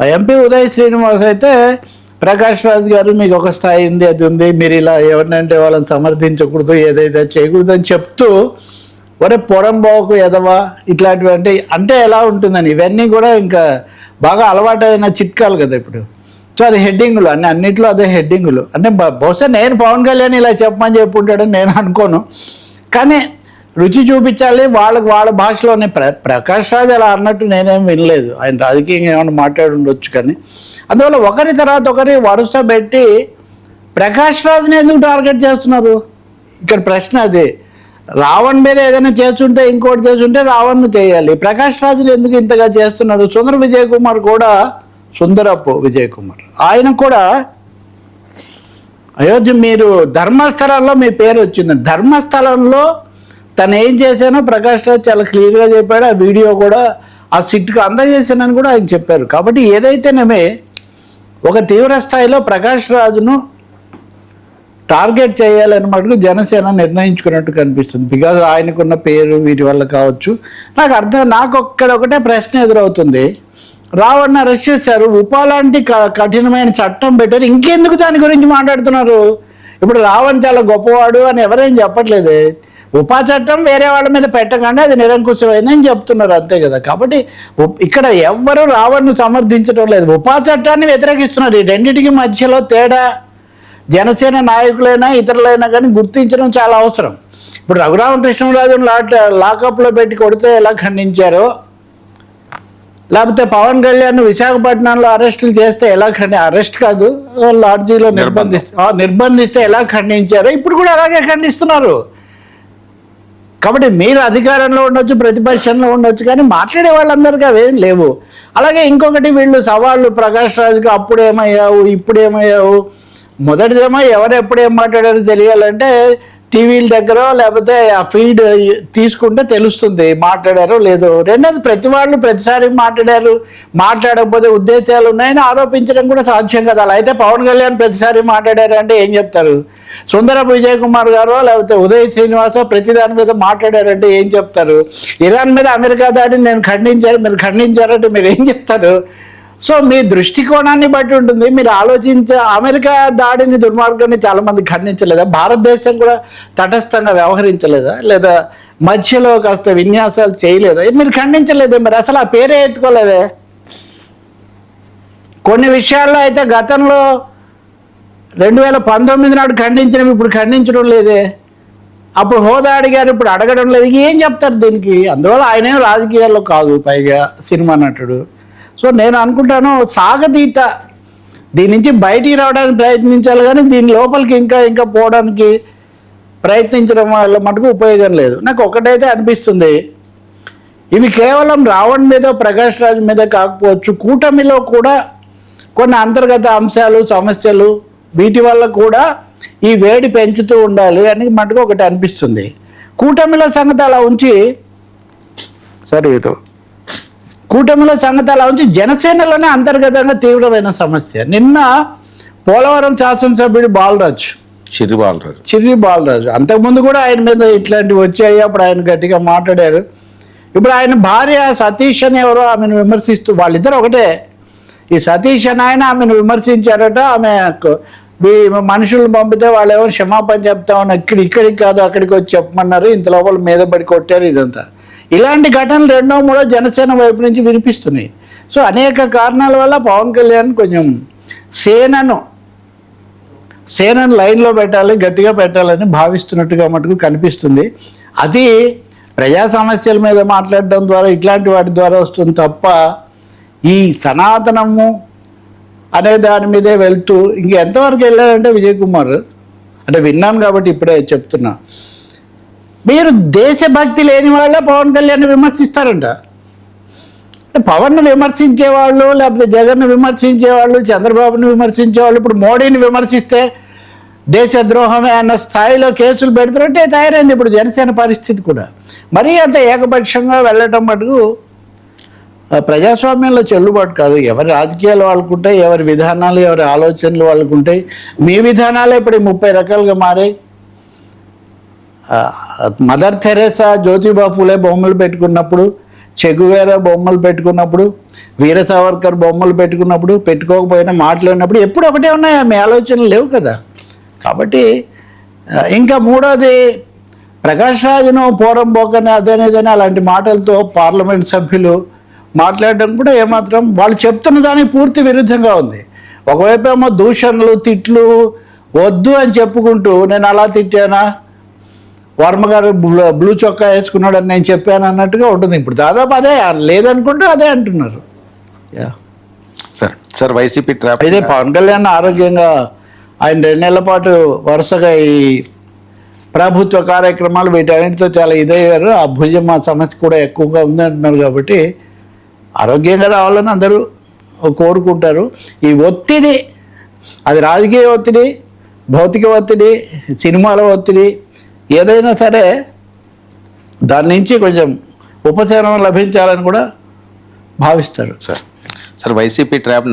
ఆ ఎంపీ ఉదయ్ శ్రీనివాస్ అయితే ప్రకాష్ రాజ్ గారు మీకు ఒక స్థాయి ఉంది, అది ఉంది, మీరు ఇలా ఎవరినంటే వాళ్ళని సమర్థించకూడదు, ఏదైతే చేయకూడదు అని చెప్తూ ఒరే పొరంబోకు ఎదవా ఇట్లాంటివి అంటే ఎలా ఉంటుందని ఇవన్నీ కూడా ఇంకా బాగా అలవాటైన చిట్కాలు కదా ఇప్పుడు. సో అది హెడ్డింగులు అన్నింటిలో అదే హెడ్డింగులు. అంటే బహుశా నేను పవన్ కళ్యాణ్ ఇలా చెప్పమని చెప్పుంటాడని నేను అనుకోను, కానీ రుచి చూపించాలి వాళ్ళ భాషలోనే. ప్రకాష్ రాజ్ అలా అన్నట్టు నేనేం వినలేదు, ఆయన రాజకీయంగా ఏమైనా మాట్లాడి ఉండొచ్చు. కానీ అందువల్ల ఒకరి తర్వాత ఒకరి వరుస పెట్టి ప్రకాష్ రాజ్ని ఎందుకు టార్గెట్ చేస్తున్నారు? ఇక్కడ ప్రశ్న అదే. రావణ్ మీద ఏదైనా చేస్తుంటే ఇంకోటి చేస్తుంటే రావణ్ను చేయాలి, ప్రకాష్ రాజుని ఎందుకు ఇంతగా చేస్తున్నారు? సుందరపు విజయ్ కుమార్ ఆయన కూడా అయోధ్య మీరు ధర్మస్థలంలో మీ పేరు వచ్చింది, ధర్మస్థలంలో తను ఏం చేశానో ప్రకాష్ రాజ్ చాలా క్లియర్గా చెప్పాడు. ఆ వీడియో కూడా ఆ సిట్కు అందజేశానని కూడా ఆయన చెప్పారు. కాబట్టి ఏదైతేనేమే ఒక తీవ్ర స్థాయిలో ప్రకాష్ రాజును టార్గెట్ చేయాలని మటుకు జనసేన నిర్ణయించుకున్నట్టు కనిపిస్తుంది. బికాజ్ ఆయనకున్న పేరు వీటి వల్ల కావచ్చు. నాకు ఒకటే ప్రశ్న ఎదురవుతుంది. రావణ్ని అరెస్ట్ చేశారు, ఉపా లాంటి కఠినమైన చట్టం పెట్టారు, ఇంకెందుకు దాని గురించి మాట్లాడుతున్నారు? ఇప్పుడు రావణ్ చాలా గొప్పవాడు అని ఎవరేం చెప్పట్లేదే. ఉపా చట్టం వేరే వాళ్ళ మీద పెట్టకండి, అది నిరంకుశమైందని చెప్తున్నారు, అంతే కదా. కాబట్టి ఇక్కడ ఎవ్వరూ రావణ్ను సమర్థించడం లేదు, ఉపా చట్టాన్ని వ్యతిరేకిస్తున్నారు. ఈ రెండింటికి మధ్యలో తేడా జనసేన నాయకులైనా ఇతరులైనా కానీ గుర్తించడం చాలా అవసరం. ఇప్పుడు రఘురామకృష్ణరాజును లాకప్లో పెట్టి కొడితే ఎలా ఖండించారో, లేకపోతే పవన్ కళ్యాణ్ విశాఖపట్నంలో అరెస్టులు చేస్తే ఎలా అరెస్ట్ కాదు లాడ్జీలో నిర్బంధిస్తే ఎలా ఖండించారో ఇప్పుడు కూడా అలాగే ఖండిస్తున్నారు. కాబట్టి మీరు అధికారంలో ఉండొచ్చు, ప్రతిపక్షంలో ఉండొచ్చు, కానీ మాట్లాడే వాళ్ళందరికీ అవేం లేవు. అలాగే ఇంకొకటి వీళ్ళు సవాళ్ళు ప్రకాష్ రాజుకి అప్పుడేమయ్యావు ఇప్పుడేమయ్యావు. మొదటిదేమో ఎవరు ఎప్పుడు ఏం మాట్లాడారో తెలియాలంటే టీవీల దగ్గర లేకపోతే ఆ ఫీడ్ తీసుకుంటే తెలుస్తుంది మాట్లాడారో లేదో. రెండోది ప్రతి వాళ్ళు ప్రతిసారి మాట్లాడకపోతే ఉద్దేశాలు ఉన్నాయని ఆరోపించడం కూడా సాధ్యం కదా. అలా అయితే పవన్ కళ్యాణ్ ప్రతిసారి మాట్లాడారు అంటే ఏం చెప్తారు? సుందరపు విజయ్ కుమార్ గారో లేకపోతే ఉదయ్ శ్రీనివాసో ప్రతి దాని మీద మాట్లాడారంటే ఏం చెప్తారు? ఇరాన్ మీద అమెరికా దాడిని నేను ఖండించారు, మీరు ఖండించారంటే మీరు ఏం చెప్తారు? సో మీ దృష్టికోణాన్ని బట్టి ఉంటుంది. మీరు అమెరికా దాడిని దుర్మార్గాన్ని చాలామంది ఖండించలేదా? భారతదేశం కూడా తటస్థంగా వ్యవహరించలేదా? లేదా మధ్యలో కాస్త విన్యాసాలు చేయలేదా? మీరు ఖండించలేదే, మరి అసలు ఆ పేరే ఎత్తుకోలేదే. కొన్ని విషయాల్లో అయితే గతంలో 2019 నాడు ఖండించడం ఇప్పుడు ఖండించడం లేదే. అప్పుడు హోదా అడిగారు, ఇప్పుడు అడగడం లేదు. ఏం చెప్తారు దీనికి? అందువల్ల ఆయనేం రాజకీయాల్లో కాదు, పైగా సినిమా నటుడు. సో నేను అనుకుంటాను సాగతీత దీని నుంచి బయటికి రావడానికి ప్రయత్నించాలి, కానీ దీని లోపలికి ఇంకా పోవడానికి ప్రయత్నించడం వల్ల మటుకు ఉపయోగం లేదు. నాకు ఒకటైతే అనిపిస్తుంది, ఇవి కేవలం రావణ్ మీద ప్రకాష్ రాజ్ మీద కాకపోవచ్చు, కూటమిలో కూడా కొన్ని అంతర్గత అంశాలు సమస్యలు వీటి వల్ల కూడా ఈ వేడి పెంచుతూ ఉండాలి అని మటుకు ఒకటి అనిపిస్తుంది. కూటమిలో సంగతి అలా ఉంచి జనసేనలోనే అంతర్గతంగా తీవ్రమైన సమస్య. నిన్న పోలవరం శాసనసభ్యుడు చిర్రి బాలరాజు అంతకుముందు కూడా ఆయన మీద ఇట్లాంటివి వచ్చాయి, అప్పుడు ఆయన గట్టిగా మాట్లాడారు. ఇప్పుడు ఆయన భార్య సతీష్ అని ఎవరో ఆమెను విమర్శిస్తూ, వాళ్ళిద్దరు ఒకటే, ఈ సతీష్ అని ఆయన ఆమెను విమర్శించారట. ఆమె మనుషులను పంపితే వాళ్ళు ఏమో క్షమాపణ చెప్తామని ఇక్కడికి కాదు అక్కడికి వచ్చి చెప్పమన్నారు, ఇంత లోపల మీద పడి కొట్టారు. ఇదంతా ఇలాంటి ఘటనలు 2-3 జనసేన వైపు నుంచి వినిపిస్తున్నాయి. సో అనేక కారణాల వల్ల పవన్ కళ్యాణ్ కొంచెం సేనను లైన్లో పెట్టాలి, గట్టిగా పెట్టాలని భావిస్తున్నట్టుగా మటుకు కనిపిస్తుంది. అది ప్రజా సమస్యల మీద మాట్లాడడం ద్వారా ఇట్లాంటి వాటి ద్వారా వస్తుంది తప్ప ఈ సనాతనము అనే దాని మీదే వెళ్తూ ఎంతవరకు వెళ్ళారంటే విజయ్ కుమార్ అంటే విన్నాను కాబట్టి ఇప్పుడే చెప్తున్నా. మీరు దేశభక్తి లేని వాళ్ళే పవన్ కళ్యాణ్ విమర్శిస్తారంట. పవన్ను విమర్శించేవాళ్ళు లేకపోతే జగన్ను విమర్శించేవాళ్ళు చంద్రబాబుని విమర్శించేవాళ్ళు ఇప్పుడు మోడీని విమర్శిస్తే దేశద్రోహమే అన్న స్థాయిలో కేసులు పెడుతున్నట్టే తయారైంది ఇప్పుడు జనసేన పరిస్థితి కూడా. మరీ అంత ఏకపక్షంగా వెళ్ళటం మటుకు ప్రజాస్వామ్యంలో చెల్లుబాటు కాదు. ఎవరి రాజకీయాలు వాళ్ళకుంటాయి, ఎవరి విధానాలు ఎవరి ఆలోచనలు వాళ్ళకుంటాయి. మీ విధానాలే ఇప్పుడు 30 రకాలుగా మారాయి. మదర్ థెరెసా జ్యోతిబా ఫులే బొమ్మలు పెట్టుకున్నప్పుడు చెగువేరా బొమ్మలు పెట్టుకున్నప్పుడు, వీర సావర్కర్ బొమ్మలు పెట్టుకున్నప్పుడు, పెట్టుకోకపోయినా మాట్లాడినప్పుడు ఎప్పుడు ఒకటే ఉన్నాయి, ఆమె ఆలోచనలు లేవు కదా. కాబట్టి ఇంకా మూడోది, ప్రకాష్ రాజును పోరం పోకని అదేనేదని అలాంటి మాటలతో పార్లమెంట్ సభ్యులు మాట్లాడడం కూడా ఏమాత్రం వాళ్ళు చెప్తున్న దానికి పూర్తి విరుద్ధంగా ఉంది. ఒకవైపు ఏమో దూషణలు, తిట్లు వద్దు అని చెప్పుకుంటూ, నేను అలా తిట్టానా, వర్మ గారు బ్లూ చొక్కా వేసుకున్నాడని నేను చెప్పాను అన్నట్టుగా ఉంటుంది. ఇప్పుడు దాదాపు అదే, లేదనుకుంటే అదే అంటున్నారు. సార్ వైసీపీ ట్రాప్ అయితే పవన్ కళ్యాణ్ ఆరోగ్యంగా ఆయన 2 నెలల పాటు వరుసగా ఈ ప్రభుత్వ కార్యక్రమాలు వీటన్నిటితో చాలా ఇదయ్యారు. ఆ భుజం సమస్య కూడా ఎక్కువగా ఉంది అంటున్నారు. కాబట్టి ఆరోగ్యంగా రావాలని అందరూ కోరుకుంటారు. ఈ ఒత్తిడి, అది రాజకీయ ఒత్తిడి, భౌతిక ఒత్తిడి, సినిమాల ఒత్తిడి, ఏదైనా సరే దాని నుంచి కొంచెం ఉపశమనం లభించాలని కూడా భావిస్తారు. Sir YCP trap